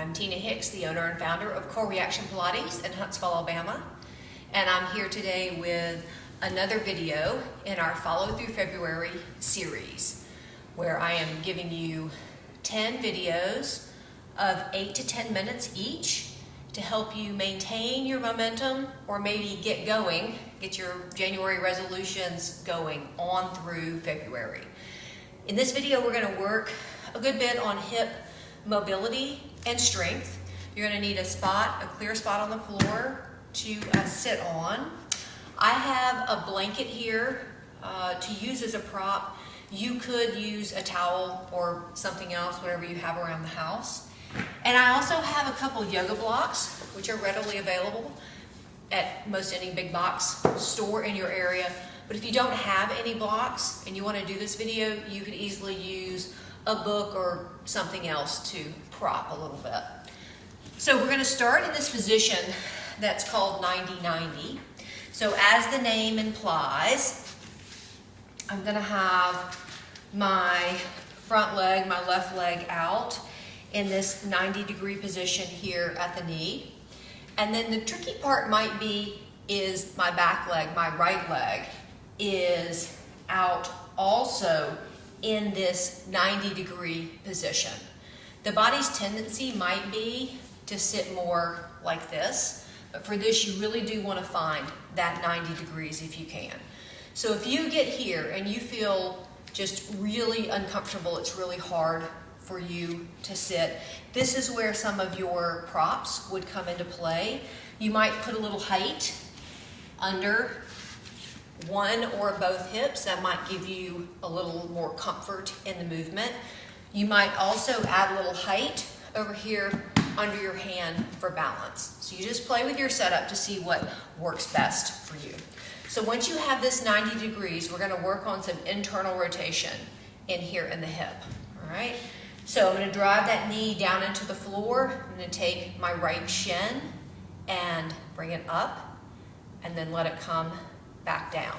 I'm Tina Hicks, the owner and founder of Core Reaction Pilates in Huntsville, Alabama. And I'm here today with another video in our Follow Through February series, where I am giving you 10 videos of 8 to 10 minutes each to help you maintain your momentum or maybe get going, get your January resolutions going on through February. In this video, we're going to work a good bit on hip mobility and strength. You're going to need a clear spot on the floor to sit on. I have a blanket here to use as a prop. You could use a towel or something else, whatever you have around the house. And I also have a couple yoga blocks, which are readily available at most any big box store in your area. But if you don't have any blocks and you want to do this video, you could easily use a book or something else to prop a little bit. So we're going to start in this position that's called 90-90. So as the name implies, I'm going to have my front leg, my left leg out in this 90-degree position here at the knee. And then the tricky part might be is my back leg, my right leg, is out also in this 90-degree position. The body's tendency might be to sit more like this, but for this you really do want to find that 90 degrees if you can. So if you get here and you feel just really uncomfortable, it's really hard for you to sit, this is where some of your props would come into play. You might put a little height under one or both hips. That might give you a little more comfort in the movement. You might also add a little height over here under your hand for balance. So you just play with your setup to see what works best for you. So once you have this 90 degrees, we're going to work on some internal rotation in here in the hip. All right. So I'm going to drive that knee down into the floor. I'm going to take my right shin and bring it up and then let it come back down.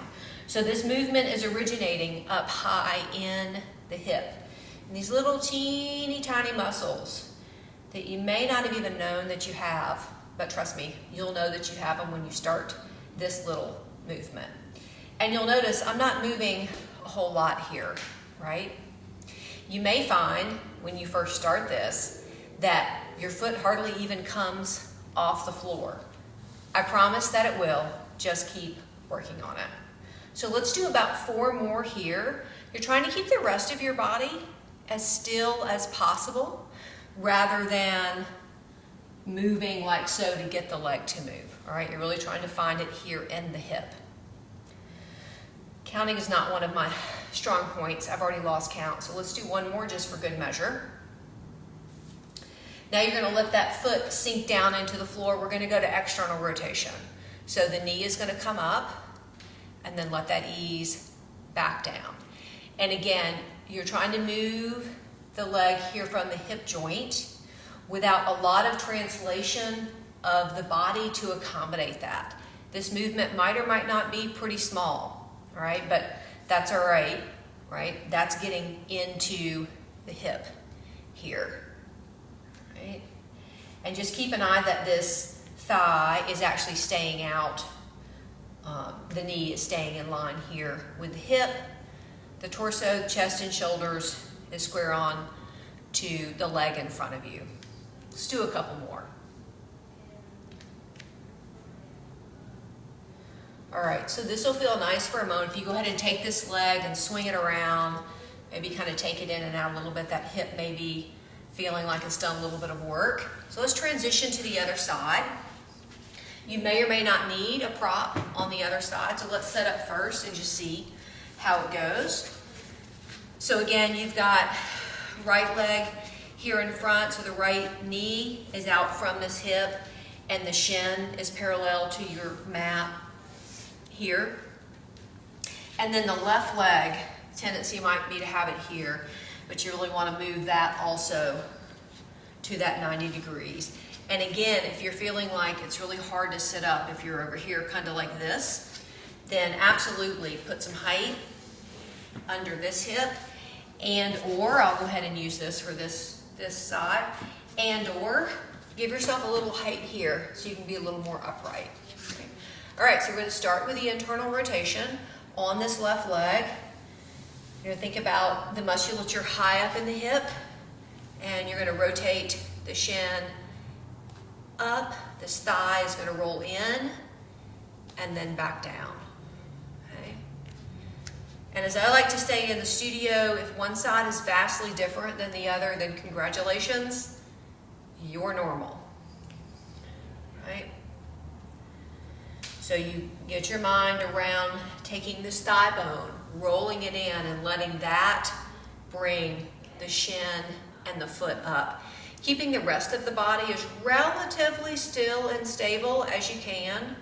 So this movement is originating up high in the hip. And these little teeny tiny muscles that you may not have even known that you have, but trust me, you'll know that you have them when you start this little movement. And you'll notice I'm not moving a whole lot here, right? You may find when you first start this that your foot hardly even comes off the floor. I promise that it will. Just keep working on it. So let's do about 4 more here. You're trying to keep the rest of your body as still as possible rather than moving like so to get the leg to move. All right, you're really trying to find it here in the hip. Counting is not one of my strong points. I've already lost count, so let's do 1 more just for good measure. Now you're going to let that foot sink down into the floor. We're going to go to external rotation. So the knee is going to come up and then let that ease back down. And again, you're trying to move the leg here from the hip joint without a lot of translation of the body to accommodate that. This movement might or might not be pretty small, all right? But that's all right, right? That's getting into the hip here, right? And just keep an eye that this thigh is actually staying out. The knee is staying in line here with the hip. The torso, chest, and shoulders is square on to the leg in front of you. Let's do a couple more. All right, so this will feel nice for a moment. If you go ahead and take this leg and swing it around, maybe kind of take it in and out a little bit, that hip may be feeling like it's done a little bit of work. So let's transition to the other side. You may or may not need a prop on the other side, so let's set up first and just see how it goes. So again, you've got right leg here in front, so the right knee is out from this hip and the shin is parallel to your mat here. And then the left leg, tendency might be to have it here, but you really want to move that also to that 90 degrees. And again, if you're feeling like it's really hard to sit up, if you're over here kind of like this, then absolutely put some height under this hip, and or I'll go ahead and use this for this side, and or give yourself a little height here so you can be a little more upright. Okay. All right, so we're going to start with the internal rotation on this left leg. You're going to think about the musculature high up in the hip, and you're going to rotate the shin up. This thigh is going to roll in and then back down. Okay. And as I like to say in the studio, if one side is vastly different than the other, then congratulations, you're normal. Right? So you get your mind around taking this thigh bone, rolling it in, and letting that bring the shin and the foot up. Keeping the rest of the body as relatively still and stable as you can,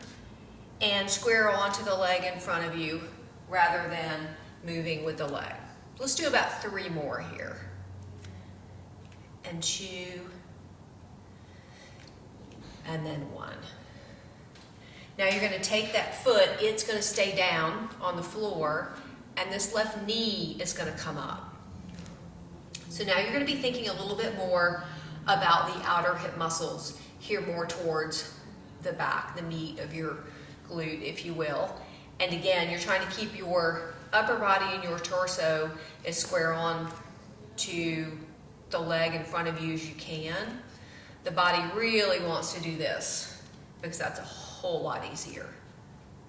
and square onto the leg in front of you rather than moving with the leg. Let's do about 3 more here. And 2, and then 1. Now you're going to take that foot, it's going to stay down on the floor, and this left knee is going to come up. So now you're going to be thinking a little bit more about the outer hip muscles here, more towards the back, the meat of your glute, if you will. And again, you're trying to keep your upper body and your torso as square on to the leg in front of you as you can. The body really wants to do this because that's a whole lot easier.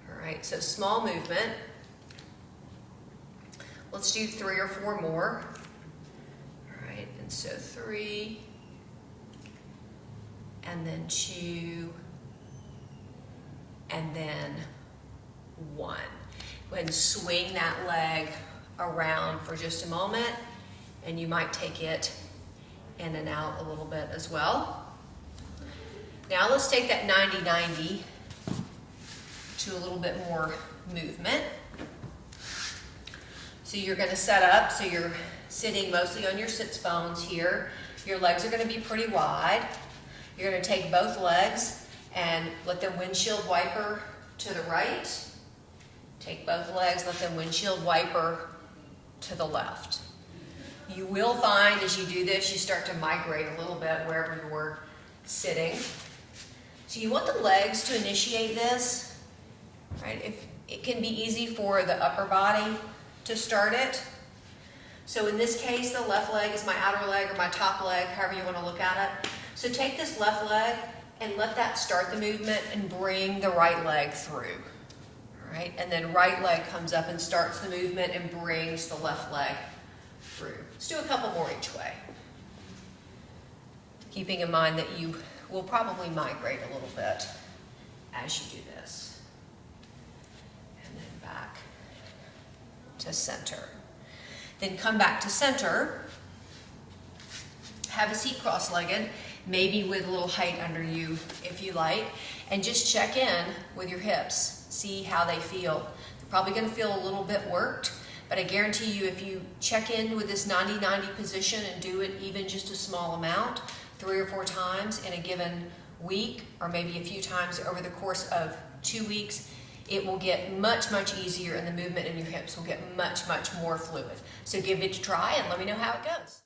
All right, so small movement. Let's do 3 or 4 more. All right, and so 3, and then 2, and then 1. Go ahead and swing that leg around for just a moment, and you might take it in and out a little bit as well. Now let's take that 90-90 to a little bit more movement. So you're going to set up, so you're sitting mostly on your sits bones here. Your legs are going to be pretty wide. You're going to take both legs and let them windshield wiper to the right. Take both legs, let them windshield wiper to the left. You will find as you do this, you start to migrate a little bit wherever you're sitting. So you want the legs to initiate this, right? If it can be easy for the upper body to start it. So in this case, the left leg is my outer leg or my top leg, however you want to look at it. So take this left leg and let that start the movement and bring the right leg through. All right, and then right leg comes up and starts the movement and brings the left leg through. Let's do a couple more each way. Keeping in mind that you will probably migrate a little bit as you do this. And then back to center. Then come back to center. Have a seat cross-legged, maybe with a little height under you if you like, and just check in with your hips. See how they feel. They're probably going to feel a little bit worked, but I guarantee you if you check in with this 90-90 position and do it even just a small amount, 3 or 4 times in a given week, or maybe a few times over the course of 2 weeks, it will get much, much easier and the movement in your hips will get much, much more fluid. So give it a try and let me know how it goes.